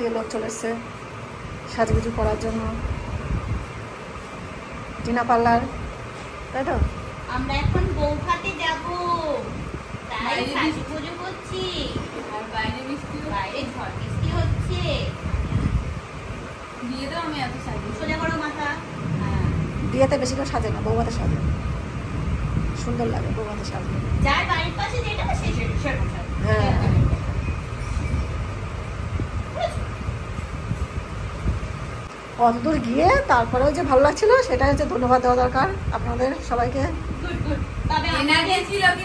থেকে লোক চলে এসছে সাজুগুজু করার জন্য। টিনা পার্লার, তাই তো? আমরা এখন বৌভাতে যাব, তাই সাজুগুজু করছি। আর বাইরে ঝড় বৃষ্টি হচ্ছে। বিয়েতেও আমি এত সাজি, সোজা করো মাথা। বিয়েতে বেশি করে সাজে না, বৌভাতে সাজে, সুন্দর লাগে বৌভাতে সাজে। যার বাড়ির পাশে যেটা সেরকম সাজে। হ্যাঁ, কতদূর গিয়ে তারপরেও যে ভালো লাগছিল সেটা হচ্ছে ধন্যবাদ দেওয়া দরকার আপনাদের সবাইকে।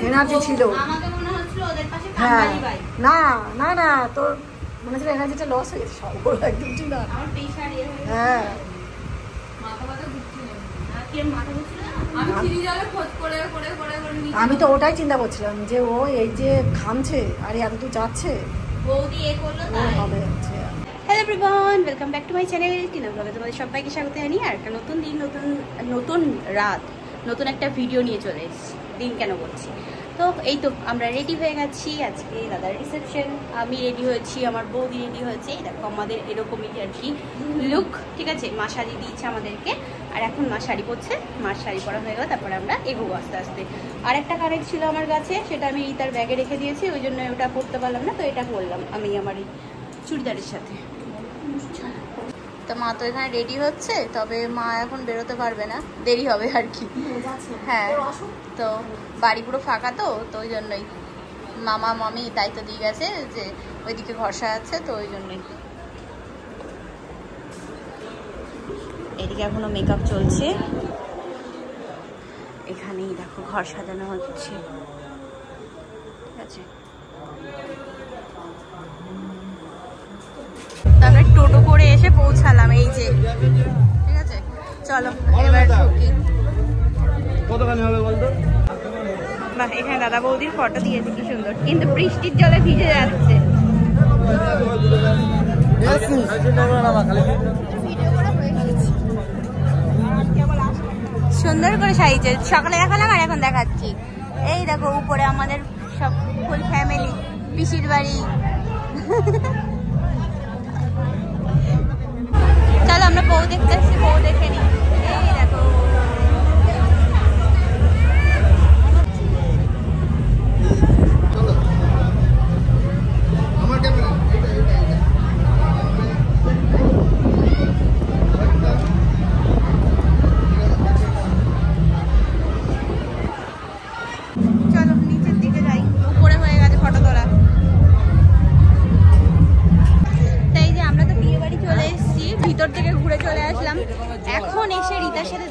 এনার্জি ছিল। হ্যাঁ, না না না, তোর মনে হচ্ছিল এনার্জিটা লস হয়ে গেছে, সব একদম ছিল। হ্যাঁ, আমি তো ওটাই চিন্তা করছিলাম যে ও এই যে ঘামছে আর এত দূর যাচ্ছে, হবে হচ্ছে। Hello everyone, welcome back to my channel Tina ব্লগে তোমাদের সবাইকে স্বাগত জানিয়ে আর একটা নতুন দিন, নতুন রাত, নতুন একটা ভিডিও নিয়ে চলে এসেছি। দিন কেন বলছি, তো এই তো আমরা রেডি হয়ে গেছি। আজকে দাদার রিসেপশন, আমি রেডি হয়েছি, আমার বৌদি রেডি হয়েছে। দেখো আমাদের এরকমই আর কি লুক, ঠিক আছে? মা শাড়ি দিয়েছে আমাদেরকে, আর এখন মা শাড়ি পরছে। মার শাড়ি পরা হয়ে গেল, তারপরে আমরা এগোবো আস্তে আস্তে। আর একটা কানেক্ট ছিল আমার কাছে, সেটা আমি তার ব্যাগে রেখে দিয়েছি, ওই জন্য ওটা পরতে পারলাম না, তো এটা করলাম আমি আমার এই চুড়িদারের সাথে। তো মা তো এখানে রেডি হচ্ছে, তবে মা এখন বেরোতে পারবে না, দেরি হবে আর কি। হ্যাঁ, তো বাড়ি পুরো ফাঁকা, তো ওই জন্যই মামা মামি দায়িত্ব দিয়ে গেছে যে ওইদিকে ঘর সাজাচ্ছে, তো ওই জন্যই। এদিকে এখনো মেকআপ চলছে, এখানেই দেখো ঘর সাজানো হচ্ছে, ঠিক আছে? তারপরে টোটো করে এসে পৌঁছালাম, এই যে, ঠিক আছে? চলো এবার ঢুকি। কতখানি হবে বলতো? বাহ, এখানে দাদা বৌদির ফটো দিয়েছে, কি সুন্দর, কিন্তু বৃষ্টির জলে ভিজে যাচ্ছে। সুন্দর করে সাজিয়েছে, সকালে দেখালাম আর এখন দেখাচ্ছি। এই দেখো উপরে আমাদের সব ফুল ফ্যামিলি, পিসির বাড়ি। চলো আমরা বউ দেখতে এসেছি, বউ দেখে নিই। এই দেখো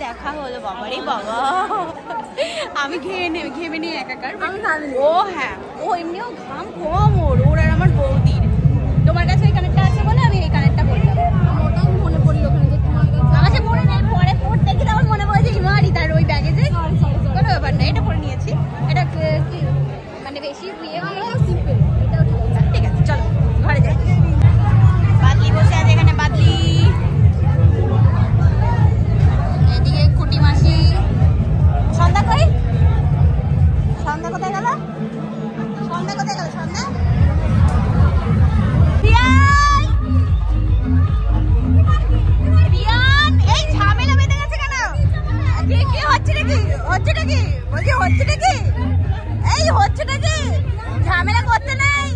দেখা হলো। বাবারে বাবা, আমি ঘেমে নিয়ে একাকার। ও হ্যাঁ, ও এমনিও ঘাম কম ওর আর আমার বৌদির। তোমার কাছে ওই কানেরটা আছে বলে আমি এই কানেরটা বললাম। ওটাই মনে পড়লো, আমার কাছে মনে নেই, পরে পড়তে গিয়ে আমার মনে পড়ে যে হিমারি তার ওই ব্যাগে যে কোনো ব্যাপার না, এটা পরে নিয়েছি। এটা কি মানে বেশি বিয়ে সিম্পল, এটাও ঠিক আছে। চলো ঘরে যাই। বাদলি বসে আছে এখানে, বাদলি। সন্ধ্যা কই? সন্ধ্যা কোথায় গেল? সন্ধ্যা কোথায় গেল? সন্ধ্যা এই ঝামেলা বেঁধে গেছে কেন? কি হচ্ছে নাকি? হচ্ছে নাকি? বলছি হচ্ছে নাকি? এই হচ্ছে নাকি? ঝামেলা করতে নেই।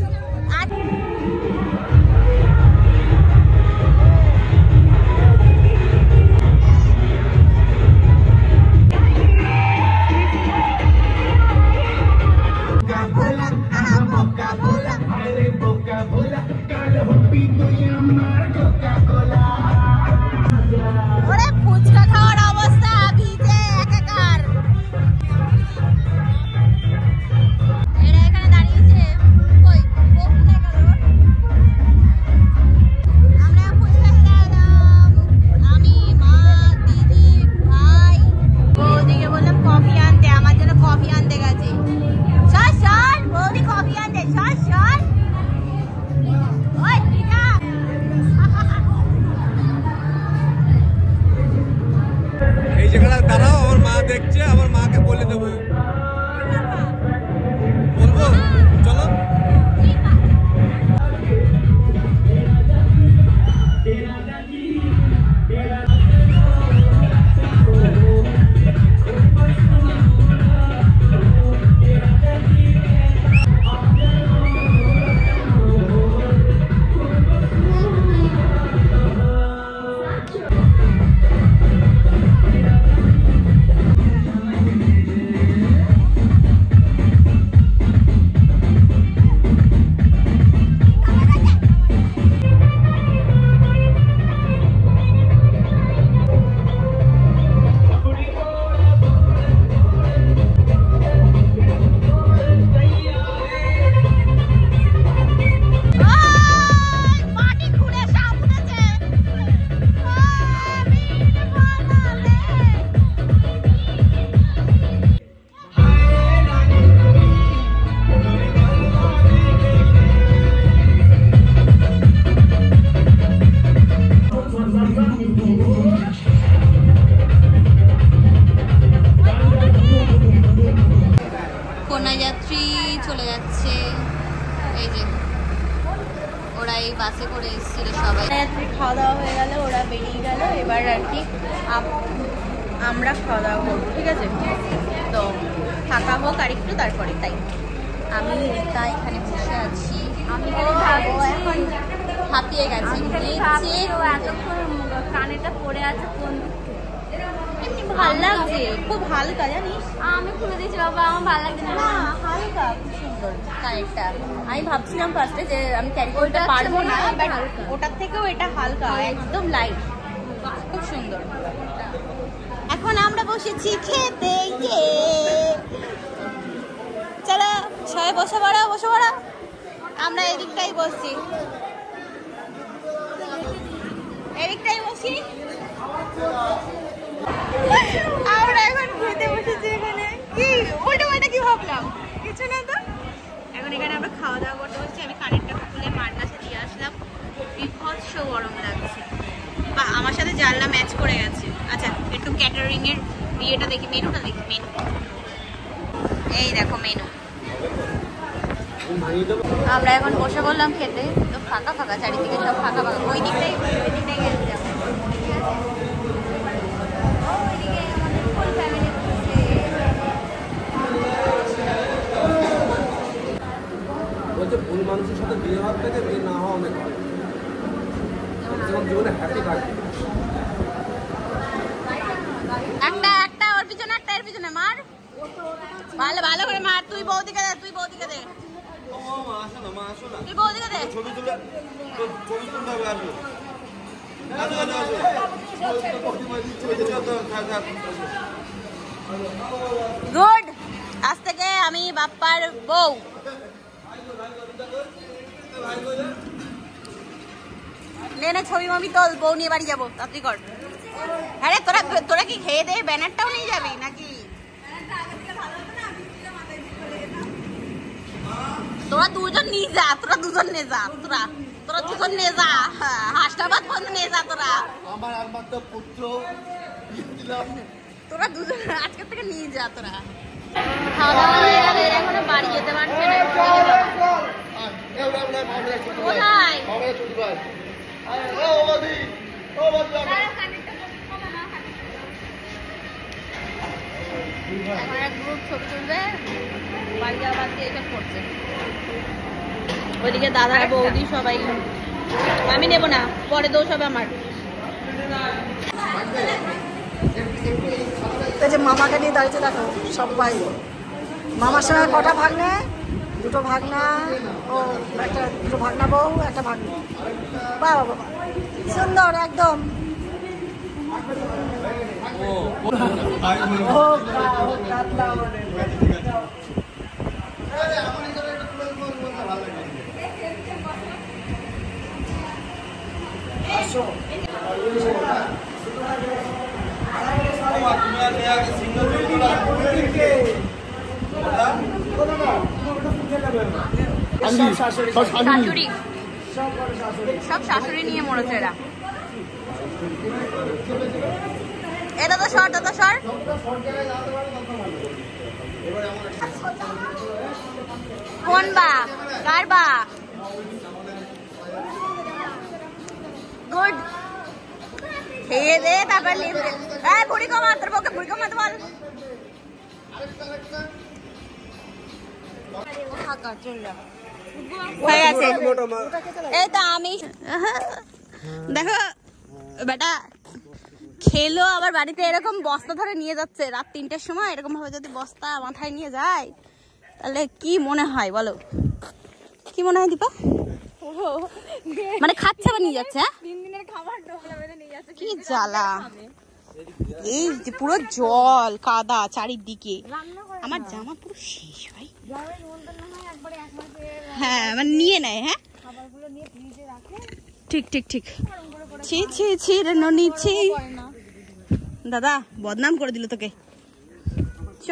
কন্যাযাত্রী চলে যাচ্ছে, এই যে ওরা এই বাসে করে এসেছিল সবাই। কন্যাযাত্রী খাওয়া দাওয়া হয়ে গেল, ওরা বেরিয়ে গেল, এবার আর কি আমরা খাওয়া দাওয়া করবো, ঠিক আছে? তো থাকা হোক আর একটু, তারপরে তাই আমি তাই এখানে বসে আছি। আমি এখন হাতিয়ে গেছি, কানেটা পড়ে আছে কোন এমনি ভালো লাগছে, খুব হালকা জানিস। আমি খুলে দিয়েছি বাবা, আমার ভালো লাগছে না, হালকা খুব সুন্দর কানেরটা। আমি ভাবছিলাম ফার্স্টে যে আমি ক্যারি করতে পারবো না, বাট ওটার থেকেও এটা হালকা, একদম লাইট, খুব সুন্দর। এখন আমরা বসেছি খেতে, চলো সবাই বসে পড়ো, বসে পড়ো। আমরা এদিকটাই বসছি, এদিকটাই বসি। আমরা এখন খেতে বসেছি এখানে। কি ওটা ওটা কি ভাবলাম, কিছু না তো। এখন এখানে আমরা খাওয়া দাওয়া করতে বসছি। আমি কারেন্টটা খুলে মার কাছে দিয়ে আসলাম, বিভৎস গরম লাগছে। বা আমার সাথে জানলা ম্যাচ করে গেছে। আচ্ছা একটু ক্যাটারিং এর ইয়েটা দেখি, মেনুটা দেখি। মেনু এই দেখো, মেনু। আমরা এখন বসে বললাম খেতে, তো ফাঁকা ফাঁকা চারিদিকে, সব ফাঁকা ফাঁকা। ওই দিকটাই গেছে যাবো, ঠিক আছে? ওইদিকে আমাদের ফুল ফ্যামিলি বসেছে। বলছে ভুল মানুষের সাথে বিয়ে হওয়ার থেকে বিয়ে না হওয়া অনেক ভালো, যেমন জীবনে হ্যাপি থাকবে। একটা ওর পিছনে, একটা এর পিছনে মার, ভালো ভালো করে মার। তুই বৌদিকে দে, তুই বৌদিকে দে, তুই বৌদিকে দে। ছবি তুলে হবে, আসবো। গুড। আজ থেকে আমি বাপ্পার বউ। নে ছবি মবি তোল, বউ নিয়ে বাড়ি যাবো, তাড়াতাড়ি কর। হ্যাঁ রে, তোরা কি খেয়ে দে ব্যানারটাও নিয়ে যাবি নাকি? তোরা দুজন নিয়ে যা, তোরা দুজন নিয়ে যা, তোরা দুজন নিয়ে যা, হাসনাবাদ বন্ধ নিয়ে যা। তোরা আমার একমাত্র পুত্র, তোরা দুজন আজকে থেকে নিয়ে যা। তোরা খাওয়া দাওয়া হয়ে গেলে এখনো বাড়ি যেতে পারছে না। কোথায় এখন এক গ্রুপ ছবি তুলবে, বাড়ি যাওয়া বাদ দিয়ে এটা করছে। ওইদিকে দাদা বৌদি সবাই। আমি নেবো না, পরে দোষ হবে আমার। এই যে মামাকে নিয়ে দাঁড়িয়েছে দেখো সবাই। মামার সঙ্গে কটা ভাগ্নে? দুটো ভাগনা, ও একটা দুটো ভাগনা বউ, একটা ভাগ্না। বাবা বাবা সুন্দর একদম। শাশুড়ি, সব শাশুড়ি নিয়ে মরেছে এরা। এটা তো সর, দাদা সর। কোন বা কার বা? গুড। খেয়ে দে তারপর লিখবে। এই বুড়ি কমা, তোর বউকে বুড়ি কমাতে বল। হয়ে গেছে। এই তো আমি দেখো বেটা খেলো, আবার বাড়িতে এরকম বস্তা ধরে নিয়ে যাচ্ছে রাত 3টার সময়। এরকম ভাবে যদি বস্তা মাথায় নিয়ে যায় তাহলে কি মনে হয় বলো? কি মনে হয় দীপা? মানে খাচ্ছে আবার নিয়ে যাচ্ছে? কি জ্বালা! এই যে পুরো জল কাদা চারিদিকে, আমার জামা পুরো শেষ ভাই। হ্যাঁ মানে নিয়ে নেয়। হ্যাঁ ঠিক ঠিক ঠিক। ছি ছি ছি রে ননি ছি। দাদা বদনাম করে দিল তোকে। চ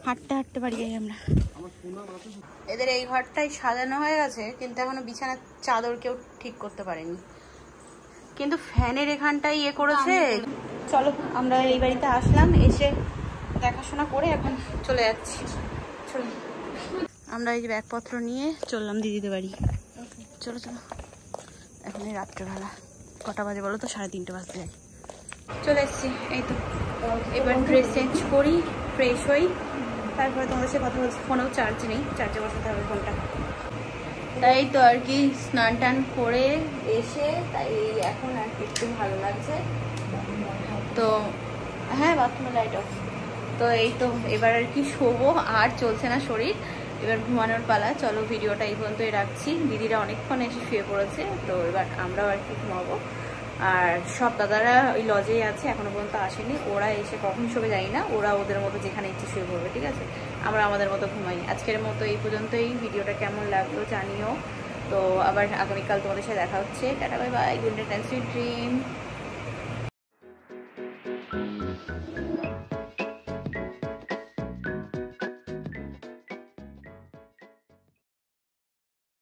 হাঁটতে হাঁটতে বাড়ি যাই আমরা। এদের এই ঘরটাই সাজানো হয়ে গেছে, কিন্তু এখনো বিছানার চাদর কেউ ঠিক করতে পারেনি। কিন্তু ফ্যানের এখানটাই ইয়ে করেছে। চলো আমরা এই বাড়িতে আসলাম, এসে দেখাশোনা করে এখন চলে যাচ্ছি। চ চলো আমরা এই যে ব্যাগপত্র নিয়ে চললাম দিদিদের বাড়ি। চলো চলো, এখন এই রাত্রেবেলা কটা বাজে বলো তো? 3:30 বাজতে যায়। চলে এসছি, এই তো এবার ড্রেস চেঞ্জ করি, ফ্রেশ হই, তারপরে তোমাদের সাথে কথা বলছি। ফোনেও চার্জ নেই, চার্জে বসাতে হবে ফোনটা। তাই তো আর কি স্নান টান করে এসে তাই এখন আর কি একটু ভালো লাগছে। তো হ্যাঁ, বাথরুমে লাইট অফ। তো এই তো এবার আর কি শোবো, আর চলছে না শরীর, এবার ঘুমানোর পালা। চলো ভিডিওটা এই পর্যন্তই রাখছি। দিদিরা অনেকক্ষণ এসে শুয়ে পড়েছে, তো এবার আমরাও আর কি ঘুমাবো। আর সব দাদারা ওই লজেই আছে, এখনো পর্যন্ত আসেনি। ওরা এসে কখন শোবে জানি না, ওরা ওদের মতো যেখানে ইচ্ছে শুয়ে পড়বে, ঠিক আছে? আমরা আমাদের মতো ঘুমাই। আজকের মতো এই পর্যন্তই। ভিডিওটা কেমন লাগলো জানিও। তো আবার আগামীকাল তোমাদের সাথে দেখা হচ্ছে। Tata, bye bye, good night, sweet dream.